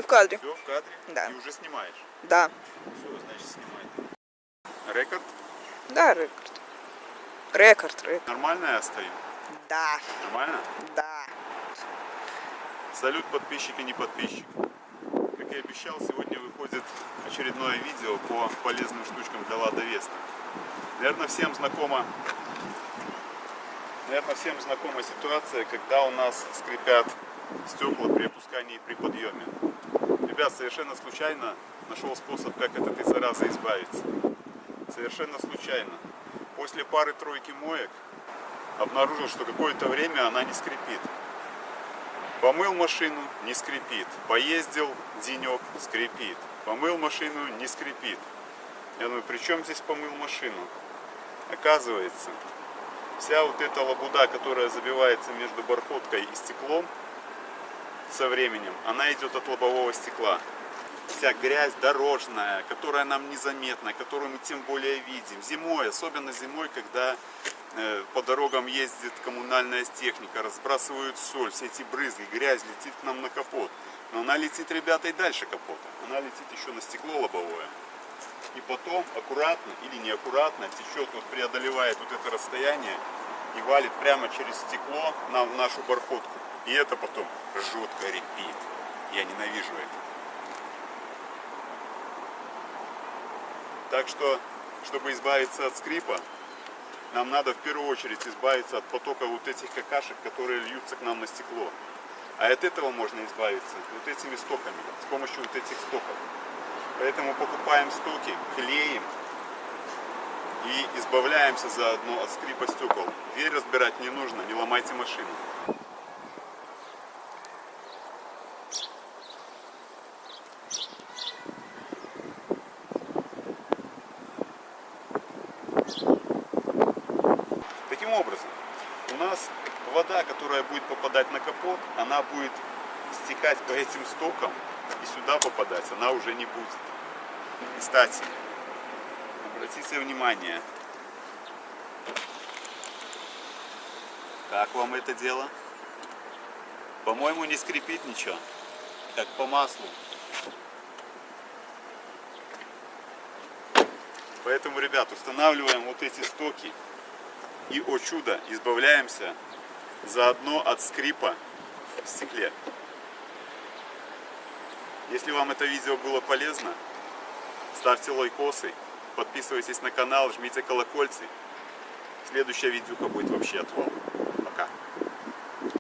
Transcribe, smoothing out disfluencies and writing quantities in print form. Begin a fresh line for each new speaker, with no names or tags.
Ты в кадре.
Все в кадре?
Да.
И уже снимаешь?
Да.
Все, значит, снимай. Рекорд?
Да, рекорд. Рекорд.
Нормально я стою?
Да.
Нормально?
Да.
Салют, подписчик и не подписчик. Как и обещал, сегодня выходит очередное видео по полезным штучкам для Лада Веста. Наверное, всем знакома ситуация, когда у нас скрипят стекла при опускании и при подъеме. Ребят, совершенно случайно нашел способ, как от этой заразы избавиться. Совершенно случайно. После пары-тройки моек обнаружил, что какое-то время она не скрипит. Помыл машину, не скрипит. Поездил денек, скрипит. Помыл машину, не скрипит. Я думаю, при чем здесь помыл машину? Оказывается, вся вот эта лабуда, которая забивается между бархоткой и стеклом, со временем, она идет от лобового стекла. Вся грязь дорожная, которая нам незаметна, которую мы тем более видим. Зимой, особенно зимой, когда по дорогам ездит коммунальная техника, разбрасывают соль, все эти брызги, грязь летит к нам на капот. Но она летит, ребята, и дальше капота. Она летит еще на стекло лобовое. И потом аккуратно или неаккуратно течет, вот преодолевает вот это расстояние и валит прямо через стекло на нашу бархотку. И это потом жутко репит. Я ненавижу это. Так что, чтобы избавиться от скрипа, нам надо в первую очередь избавиться от потока вот этих какашек, которые льются к нам на стекло. А от этого можно избавиться вот этими стоками, с помощью вот этих стоков. Поэтому покупаем стоки, клеим и избавляемся заодно от скрипа стекол. Дверь разбирать не нужно, не ломайте машину. Таким образом, у нас вода, которая будет попадать на капот, она будет стекать по этим стокам и сюда попадать, она уже не будет. Кстати, обратите внимание, как вам это дело? По-моему, не скрипит ничего, как по маслу. Поэтому, ребят, устанавливаем вот эти стоки и, о чудо, избавляемся заодно от скрипа в стекле. Если вам это видео было полезно, ставьте лайкосы, подписывайтесь на канал, жмите колокольцы. Следующая видюха будет вообще отвал.